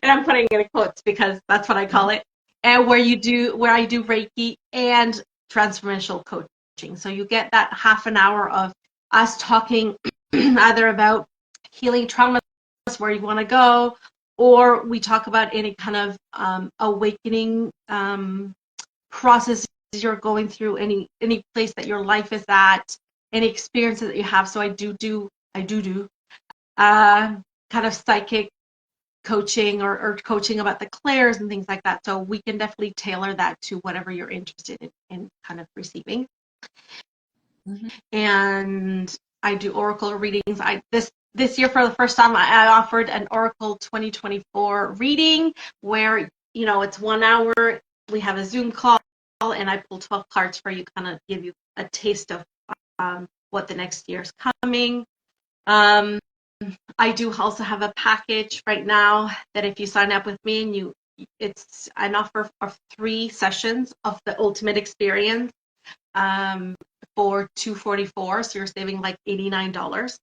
And I'm putting it in quotes because that's what I call it. And where I do Reiki and transformational coaching. So you get that half an hour of us talking either about healing traumas, where you want to go, or we talk about any kind of awakening process you're going through, any place that your life is at, any experiences that you have. So I do kind of psychic coaching or coaching about the clairs and things like that. So we can definitely tailor that to whatever you're interested in kind of receiving. Mm-hmm. And I do oracle readings. This year, for the first time, I offered an Oracle 2024 reading where, it's 1 hour. We have a Zoom call, and I pull 12 cards for you, kind of give you a taste of what the next year is coming. I do also have a package right now that if you sign up with me, and it's an offer of 3 sessions of the Ultimate Experience for $244, so you're saving like $89.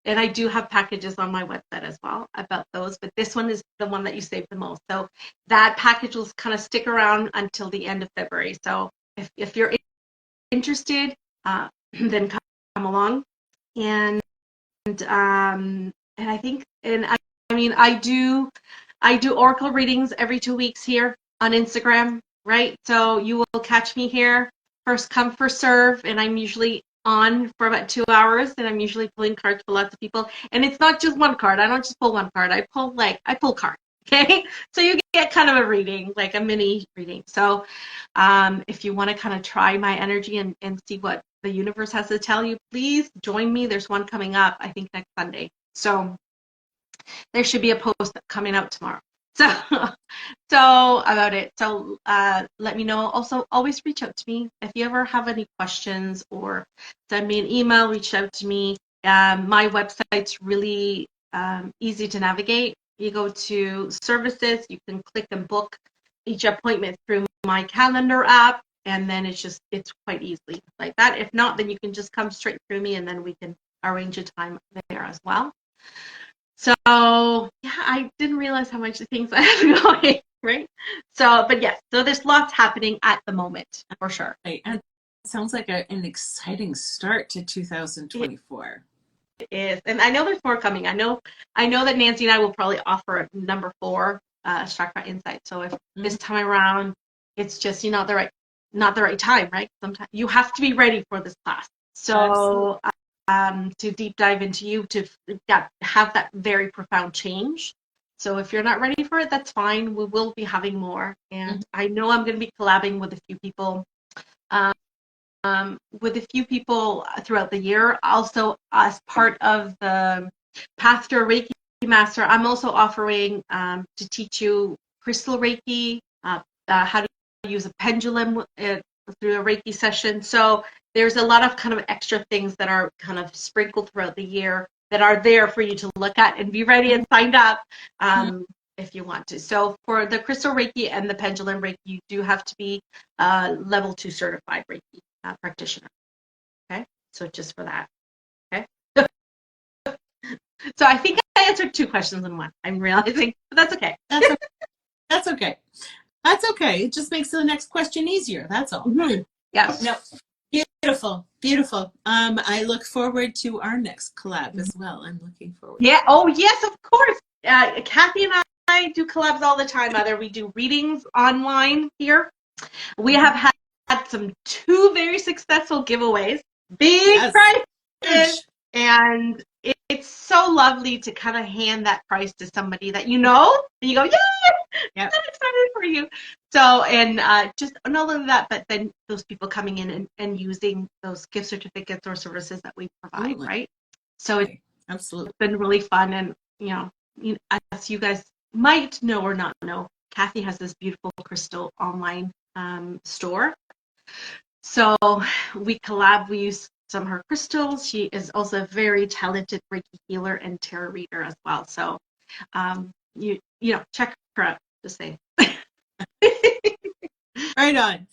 And I do have packages on my website as well about those, but this one is the one that you save the most. So that package will kind of stick around until the end of February. So if you're interested, then come along. And I think, I do oracle readings every 2 weeks here on Instagram, right? So you will catch me here, first come, first serve, and I'm usually on for about 2 hours, and I'm usually pulling cards for lots of people. And it's not just one card. I don't just pull one card. I pull cards. Okay, so you get kind of a reading, like a mini reading. So if you want to kind of try my energy and see what the universe has to tell you, please join me. There's one coming up, I think, next Sunday. So there should be a post coming out tomorrow. So about it. So let me know. Also, always reach out to me if you ever have any questions, or send me an email. Reach out to me. My website's really easy to navigate. You go to services. You can click and book each appointment through my calendar app, and then it's quite easily like that. If not, then you can just come straight through me, and then we can arrange a time there as well. So yeah, I didn't realize how much things I have going, right? So, but yes, so there's lots happening at the moment, for sure. Right. And it sounds like an exciting start to 2024. It is, and I know there's more coming. I know that Nancy and I will probably offer number 4, Chakra Insight. So if this time around, it's just not the right time, right? Sometimes you have to be ready for this class. So to deep dive into you, to have that very profound change. So if you're not ready for it, that's fine. We will be having more, and I know I'm going to be collabing with a few people. Throughout the year. Also, as part of the Path to a Reiki Master, I'm also offering to teach you crystal Reiki, how to use a pendulum through a Reiki session. So there's a lot of kind of extra things that are kind of sprinkled throughout the year that are there for you to look at and be ready and signed up if you want to. So for the crystal Reiki and the pendulum Reiki, you do have to be level 2 certified Reiki practitioner. Okay, so just for that. Okay. So I think I answered 2 questions in one. I'm realizing, but that's okay. That's okay. That's okay. It just makes the next question easier. That's all. Mm-hmm. Yes. No. Beautiful. Beautiful. I look forward to our next collab as well. I'm looking forward. Yeah. Oh, yes, of course. Kathy and I do collabs all the time. Either we do readings online here. We have had two very successful giveaways, big Yes. prizes, Huge. and it's so lovely to kind of hand that prize to somebody that you know, and you go, "Yay! Yep. I'm excited for you." So, and just not only that, but then those people coming in and using those gift certificates or services that we provide, Absolutely. right? So it's Absolutely. been really fun, and as you guys might know or not know, Kathy has this beautiful crystal online store. So we collab. We use some of her crystals. She is also a very talented Reiki healer and tarot reader as well. So check her out. Just say. Right on.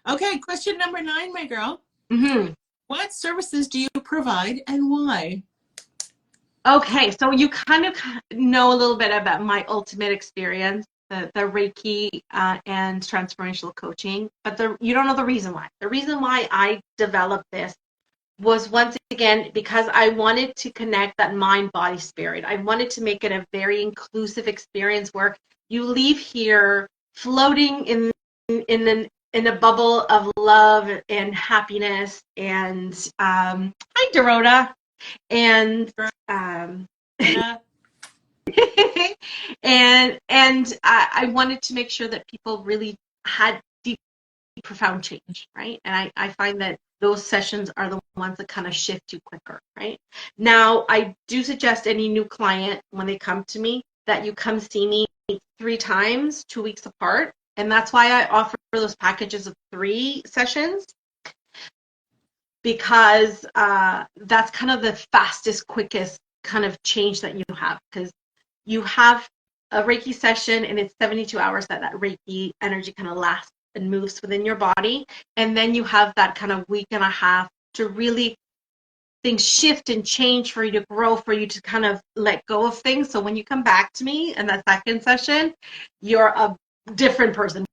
Okay, question number 9, my girl. Mm-hmm. What services do you provide and why? Okay, so you kind of know a little bit about my ultimate experience, the Reiki and transformational coaching, but you don't know the reason why. The reason why I developed this was once again because I wanted to connect that mind, body, spirit. I wanted to make it a very inclusive experience where you leave here floating in a bubble of love and happiness. And hi, Dorota. And and I wanted to make sure that people really had deep, profound change, right? And I find that those sessions are the ones that kind of shift you quicker, right? Now, I do suggest any new client when they come to me that you come see me 3 times, 2 weeks apart, and that's why I offer those packages of 3 sessions, because that's kind of the fastest, quickest kind of change that you have, because you have a Reiki session and it's 72 hours that Reiki energy kind of lasts and moves within your body. And then you have that kind of week and a half to really things shift and change for you to grow, for you to kind of let go of things. So when you come back to me in that second session, you're a different person,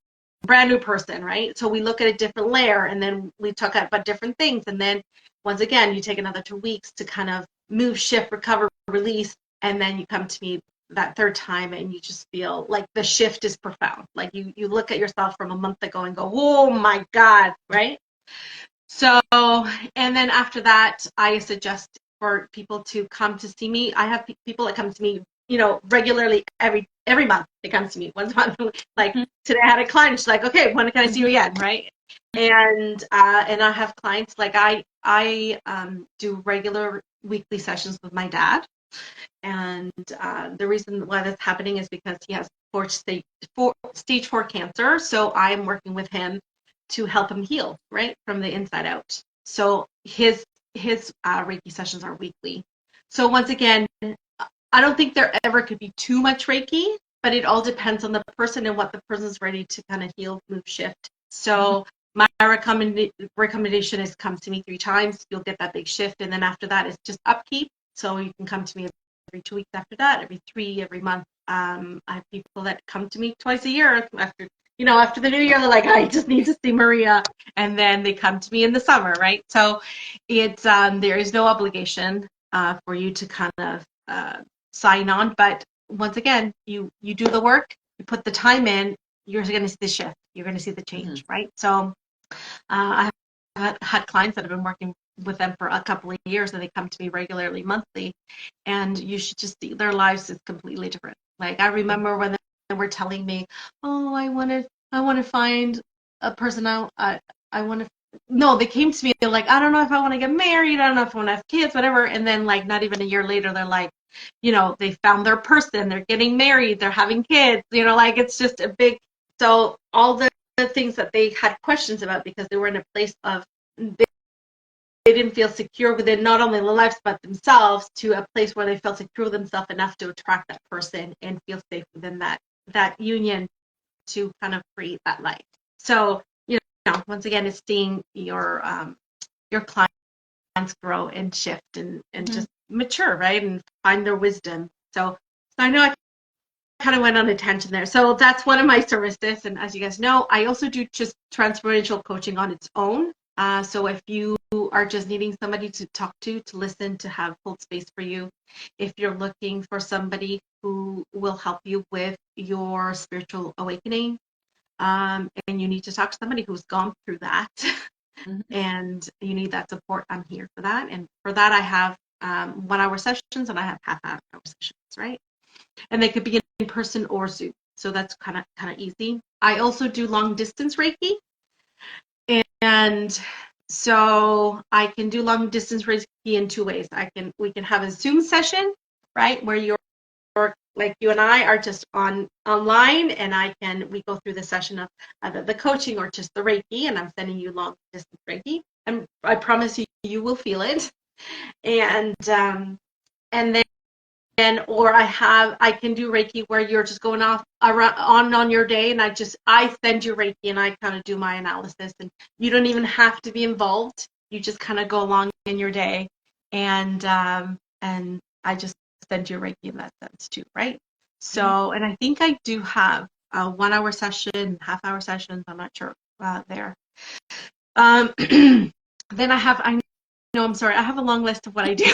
brand new person, right? So we look at a different layer, and then we talk about different things. And then once again, you take another 2 weeks to kind of move, shift, recover, release. And then you come to me that third time and you just feel like the shift is profound. Like you look at yourself from a month ago and go, oh my God, right? So, and then after that, I suggest for people to come to see me. I have people that come to me, regularly every month. They come to me once a month. Like today, I had a client. She's like, "Okay, when can I see you again?" Right? And I have clients like I do regular weekly sessions with my dad, and the reason why that's happening is because he has stage 4 cancer. So I am working with him to help him heal, right, from the inside out. So his Reiki sessions are weekly. So once again, I don't think there ever could be too much Reiki, but it all depends on the person and what the person's ready to kind of heal, move, shift. So my recommendation is come to me 3 times. You'll get that big shift, and then after that, it's just upkeep. So you can come to me every 2 weeks after that, every 3, every month. I have people that come to me twice a year after the new year. They're like, I just need to see Maria, and then they come to me in the summer, right? So it's there is no obligation for you to kind of sign on, but once again, you do the work, you put the time in, you're going to see the shift, you're going to see the change, right? So I have had clients that have been working with them for a couple of years, and they come to me regularly, monthly, and you should just see their lives is completely different. Like I remember when they were telling me, "Oh, I want to find a person I want to." No, they came to me like, "I don't know if I want to get married. I don't know if I want to have kids, whatever." And then like not even a year later, they're like, they found their person. They're getting married. They're having kids. Like it's just a big. So all the things that they had questions about because they were in a place of they didn't feel secure within not only their lives but themselves, to a place where they felt secure with themselves enough to attract that person and feel safe within that union to kind of create that life. So once again, it's seeing your clients grow and shift and just mature, right, and find their wisdom. So I know I kind of went on a tangent there. So that's one of my services. And as you guys know, I also do just transformational coaching on its own. So if you are just needing somebody to talk to listen, to have hold space for you, if you're looking for somebody who will help you with your spiritual awakening, and you need to talk to somebody who's gone through that, Mhm. and you need that support, I'm here for that. And for that, I have 1 hour sessions and I have half-hour sessions, right? And they could be in person or Zoom. So that's kind of easy. I also do long distance Reiki. And so I can do long distance Reiki in 2 ways. We can have a Zoom session, right, where you're like you and I are just online, and we go through the session of either the coaching or just the Reiki, and I'm sending you long distance Reiki, and I promise you will feel it. And then or I can do Reiki where you're just going off on your day, and I send you Reiki and I kind of do my analysis, and you don't even have to be involved. You just kind of go along in your day, and I just send you Reiki in that sense too, right? So, and I think I do have a 1 hour session, half-hour sessions. I'm not sure there. Then I'm sorry, I have a long list of what I do.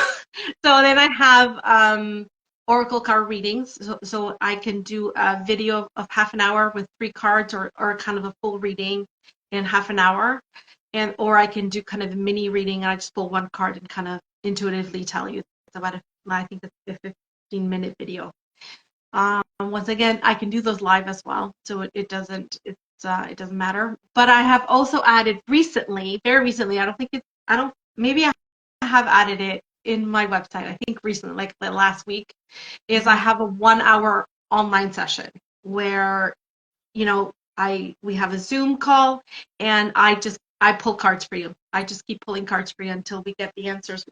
So then I have oracle card readings. So I can do a video of half an hour with 3 cards, or kind of a full reading in half an hour. Or I can do kind of a mini reading, and I just pull 1 card and kind of intuitively tell you. It's about I think it's a 15-minute video. Once again, I can do those live as well, so it doesn't matter. But I have also added recently, very recently. Maybe I have added it in my website. I think recently, like the last week, is I have a 1 hour online session where, we have a Zoom call, and I pull cards for you. I just keep pulling cards for you until we get the answers.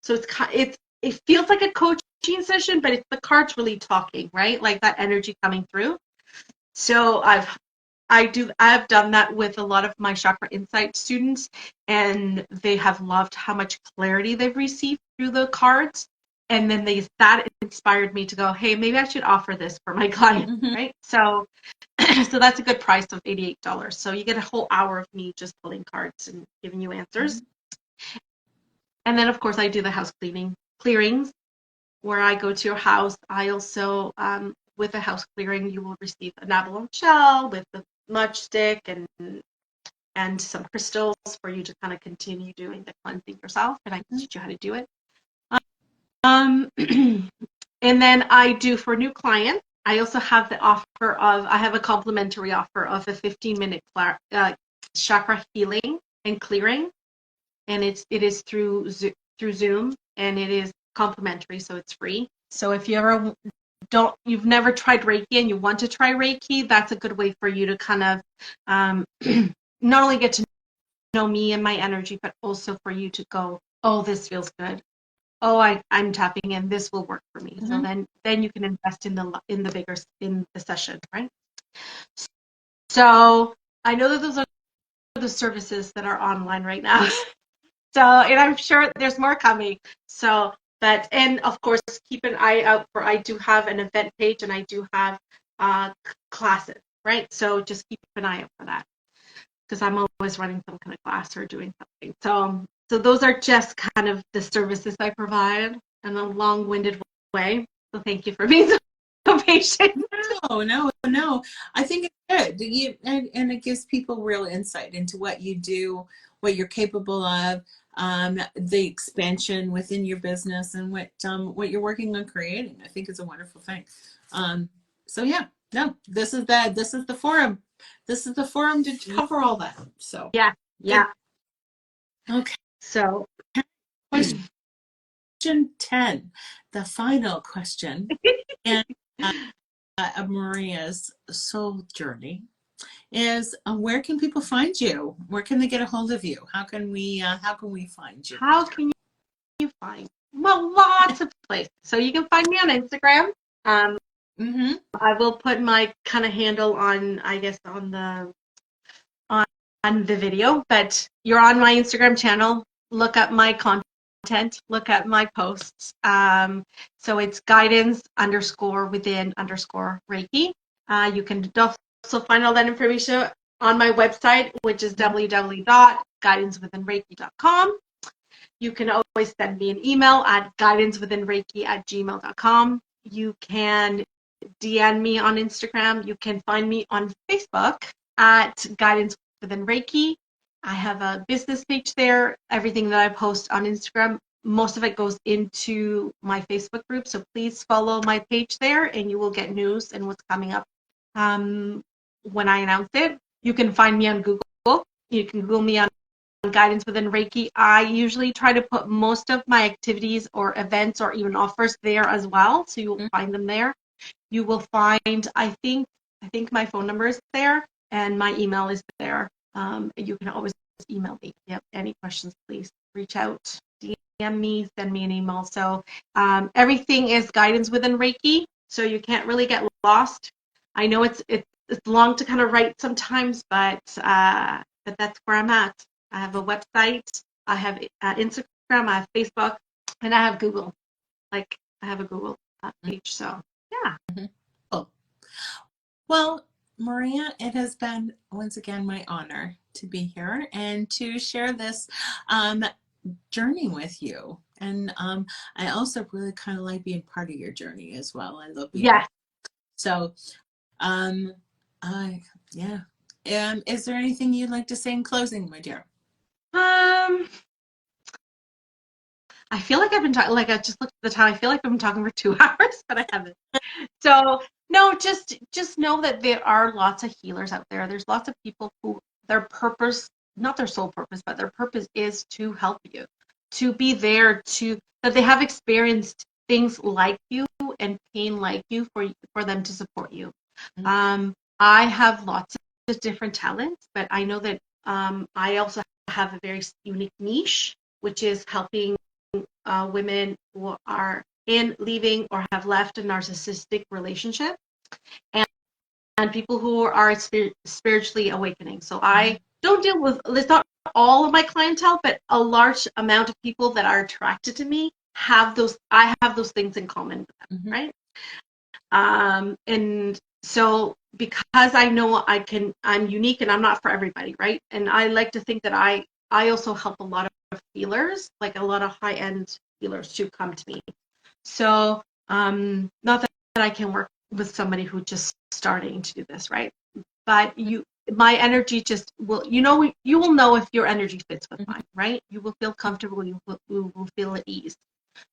So it feels like a coaching session, but it's the cards really talking, right? Like that energy coming through. So I've done that with a lot of my Chakra Insight students, and they have loved how much clarity they've received through the cards. And then that inspired me to go, hey, maybe I should offer this for my clients, Mhm. right? So that's a good price of $88. So you get a whole hour of me just pulling cards and giving you answers. And then, of course, I do the house clearings, where I go to your house. I also, with a house clearing, you will receive an abalone shell with the smudge stick and some crystals for you to kind of continue doing the cleansing yourself, and I can teach you how to do it. And then I do, for new clients, I also have I have a complimentary offer of a 15-minute chakra healing and clearing, and it is through Zoom, and it is complimentary, so it's free. So if you've never tried Reiki and you want to try Reiki, that's a good way for you to kind of not only get to know me and my energy, but also for you to go, oh, this feels good. Oh, I'm tapping in. This will work for me. So then you can invest in the session, right? So I know that those are the services that are online right now. So, and I'm sure there's more coming. So, and of course, keep an eye out for, I do have an event page, and I do have classes, right? So just keep an eye out for that, because I'm always running some kind of class or doing something. So those are just kind of the services I provide in a long-winded way. So thank you for being so patient. No. I think it's good. And it gives people real insight into what you do, what you're capable of, the expansion within your business, and what you're working on creating. I think it's a wonderful thing. So yeah, no, this is the forum. This is the forum to cover all that. So Yeah. Okay. So question 10, the final question, and of Maria's soul journey is, where can people find you? Where can they get a hold of you? How can we find you? How can you find? Well, lots of places. So you can find me on Instagram. I will put my kind of handle on, I guess, on the video, but you're on my Instagram channel. Look up my content content, look at my posts. So it's guidance_within_Reiki. You can also find all that information on my website, which is www.guidancewithinreiki.com. You can always send me an email at guidancewithinreiki@gmail.com. You can DM me on Instagram. You can find me on Facebook at Guidance Within Reiki. I have a business page there. Everything that I post on Instagram, most of it goes into my Facebook group. So please follow my page there and you will get news and what's coming up when I announce it. You can find me on Google. You can Google me on Guidance Within Reiki. I usually try to put most of my activities or events or even offers there as well. So you'll find them there. You will find, I think my phone number is there and my email is there. You can always email me. If you have any questions, please reach out, DM me, send me an email. So everything is Guidance Within Reiki. So you can't really get lost. I know it's long to kind of write sometimes, but that's where I'm at. I have a website, I have Instagram, I have Facebook, and I have Google. I have a Google page. So yeah. Cool. Well, Maria, it has been once again my honor to be here and to share this journey with you. And I also really kind of like being part of your journey as well. I love being. Yes. So, yeah. Is there anything you'd like to say in closing, my dear? I feel like I've been talking, I just looked at the time, I feel like I've been talking for 2 hours, but I haven't. So, no, just know that there are lots of healers out there. There's lots of people who their purpose, not their sole purpose, but their purpose is to help you, to be there, that they have experienced things like you and pain like you for them to support you. I have lots of different talents, but I know that I also have a very unique niche, which is helping women who are leaving or have left a narcissistic relationship, and people who are spiritually awakening. So I don't deal with, it's not all of my clientele, but a large amount of people that are attracted to me I have those things in common with them, right? And so because I know I'm unique and I'm not for everybody, right? And I like to think that I also help a lot of healers, like a lot of high-end healers to come to me. So not that I can work with somebody who's just starting to do this, right? But my energy just will, you will know if your energy fits with mine, right? You will feel comfortable, you will feel at ease.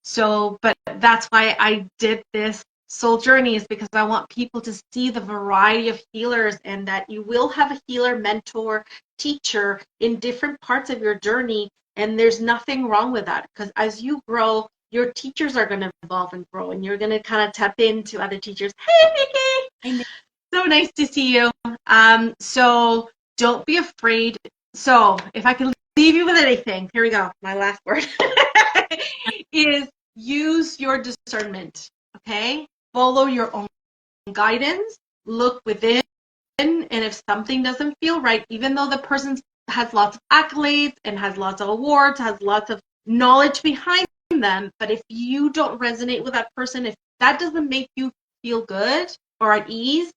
So, but that's why I did this soul journey, is because I want people to see the variety of healers, and that you will have a healer, mentor, teacher in different parts of your journey. And there's nothing wrong with that, because as you grow, your teachers are going to evolve and grow, and you're going to kind of tap into other teachers. Hey, Nikki. So nice to see you. So don't be afraid. So if I can leave you with anything, here we go. My last word is use your discernment. Okay? Follow your own guidance. Look within. And if something doesn't feel right, even though the person has lots of accolades and has lots of awards, has lots of knowledge behind them, but if you don't resonate with that person, if that doesn't make you feel good or at ease,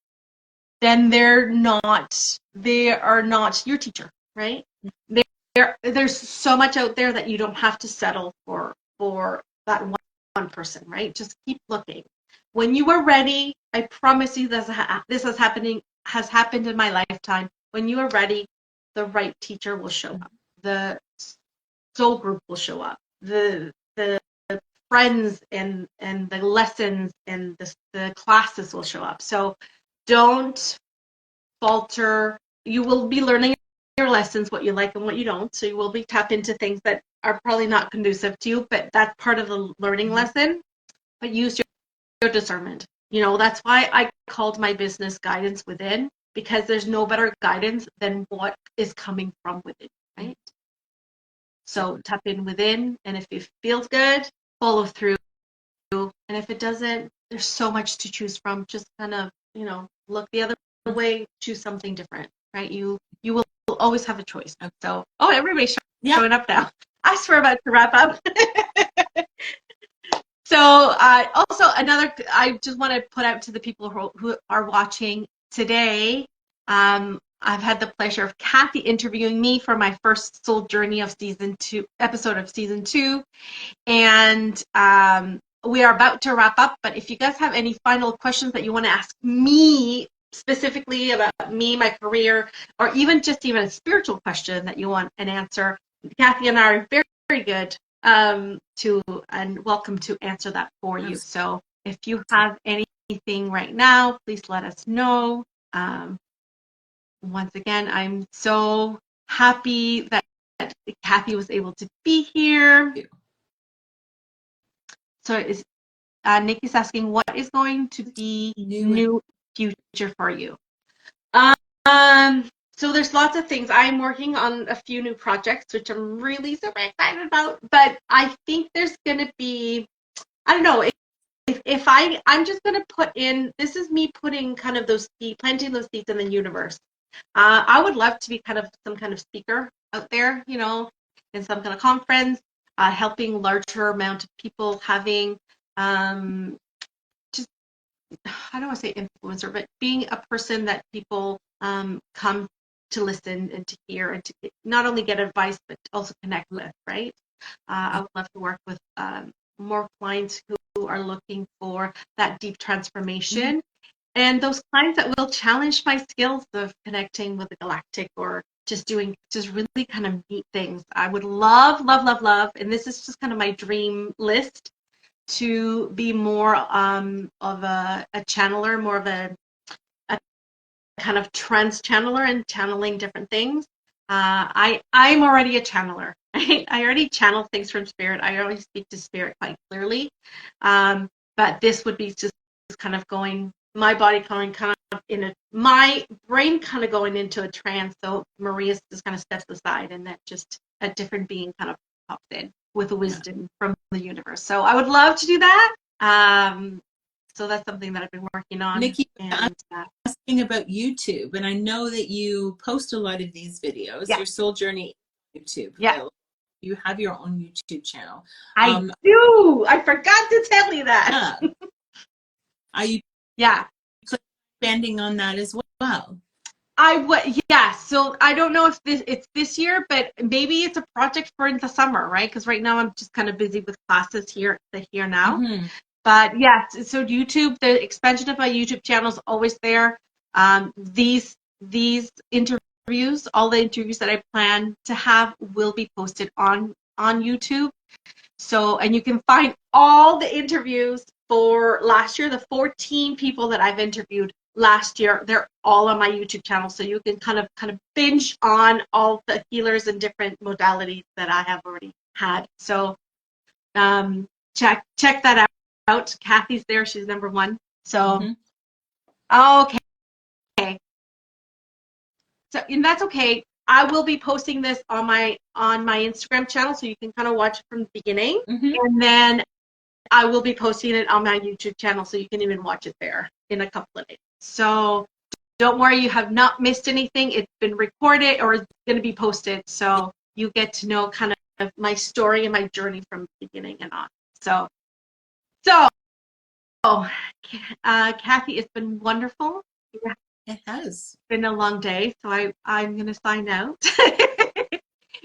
then they are not your teacher, right? There's so much out there that you don't have to settle for that one person, right? Just keep looking. When you are ready, I promise you this has happened in my lifetime. When you are ready, the right teacher will show up. The soul group will show up. The friends and the lessons and the classes will show up. So don't falter. You will be learning your lessons, what you like and what you don't. So you will be tapped into things that are probably not conducive to you, but that's part of the learning lesson. But use your discernment. That's why I called my business Guidance Within, because there's no better guidance than what is coming from within, right? So tap in within, and if it feels good, follow through. And if it doesn't, there's so much to choose from. Just kind of, look the other way, choose something different, right? You will always have a choice. So, everybody's showing up now. I swear about to wrap up. So also I just want to put out to the people who are watching today. I've had the pleasure of Kathy interviewing me for my first soul journey of episode of season 2. And we are about to wrap up, but if you guys have any final questions that you want to ask me specifically about me, my career, or even a spiritual question that you want an answer, Kathy and I are very, very good and welcome to answer that for you. So if you have anything right now, please let us know. Once again, I'm so happy that Kathy was able to be here. So Nikki's asking, what is going to be new future for you? So there's lots of things. I'm working on a few new projects, which I'm really super excited about. But I think there's going to be, I don't know, if I'm just going to put in, this is me putting kind of planting those seeds in the universe. I would love to be kind of some kind of speaker out there, in some kind of conference, helping larger amount of people, having just, I don't want to say influencer, but being a person that people come to listen and to hear and to not only get advice, but also connect with, right? I would love to work with more clients who are looking for that deep transformation. And those clients that will challenge my skills of connecting with the galactic or just doing really kind of neat things. I would love, and this is just kind of my dream list, to be more of a channeler, more of a kind of trance channeler and channeling different things. I'm already a channeler. Right? I already channel things from spirit. I already speak to spirit quite clearly. But this would be just kind of going, my body going kind of my brain kind of going into a trance. So Maria just kind of steps aside and that just a different being kind of pops in with wisdom from the universe. So I would love to do that. So that's something that I've been working on. Nikki, I'm asking about YouTube, and I know that you post a lot of these videos. Yeah. Your soul journey YouTube. Yeah. You have your own YouTube channel. I do. I forgot to tell you that. Yeah. Are you? Yeah. Expanding on that as well. I would, yeah. So I don't know if it's this year, but maybe it's a project for in the summer, right? Because right now I'm just kind of busy with classes here now. Mm-hmm. But yes, so YouTube, the expansion of my YouTube channel is always there. These interviews, all the interviews that I plan to have, will be posted on YouTube. So, and you can find all the interviews for last year, the 14 people that I've interviewed last year, they're all on my YouTube channel. So you can kind of binge on all the healers and different modalities that I have already had. So check that out. Kathy's there. She's number 1. So, okay. So, and that's okay. I will be posting this on my Instagram channel, so you can kind of watch it from the beginning. Mm-hmm. And then I will be posting it on my YouTube channel, so you can even watch it there in a couple of days. So don't worry, you have not missed anything. It's been recorded or it's going to be posted, so you get to know kind of my story and my journey from the beginning and on. So Kathy, it's been wonderful. It has been a long day, so I'm going to sign out.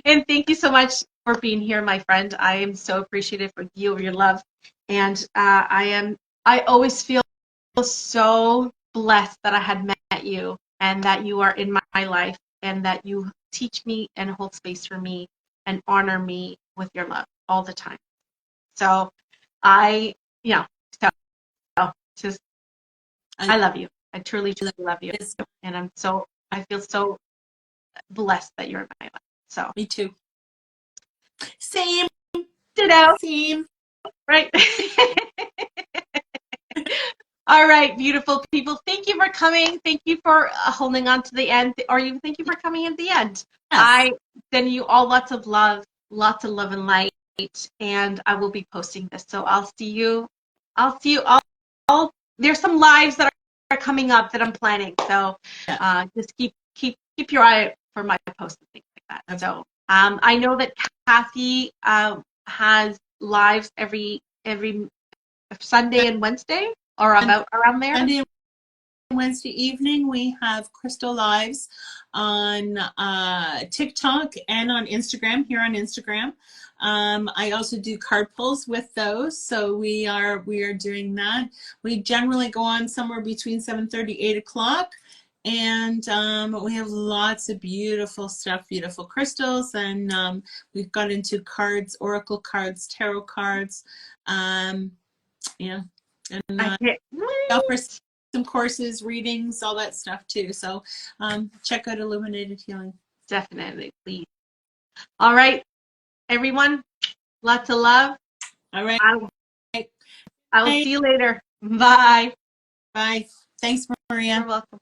And thank you so much for being here, my friend. I am so appreciative of you, your love. And I always feel so blessed that I had met you and that you are in my life and that you teach me and hold space for me and honor me with your love all the time. So I love you. I truly love you. And I feel so blessed that you're in my life. So me too. Same. Ditto. Same. Right. All right, beautiful people. Thank you for coming. Thank you for holding on to the end. Thank you for coming at the end. Yes. I send you all lots of love and light, and I will be posting this. So I'll see you all. There's some lives that are coming up that I'm planning. So just keep your eye out for my posts and things like that. Okay. So I know that Kathy has lives every Sunday and Wednesday, or about around there. Sunday and Wednesday evening, we have Crystal Lives on TikTok and on Instagram, here on Instagram. I also do card pulls with those, so we are doing that. We generally go on somewhere between 7:30, 8 o'clock. And we have lots of beautiful stuff, beautiful crystals, and we've got into cards, oracle cards, tarot cards. Yeah, and I offer some courses, readings, all that stuff too. So check out Illuminated Healing. Definitely, please. All right, everyone. Lots of love. All right. I will see you later. Bye. Bye. Thanks, Maria. You're welcome.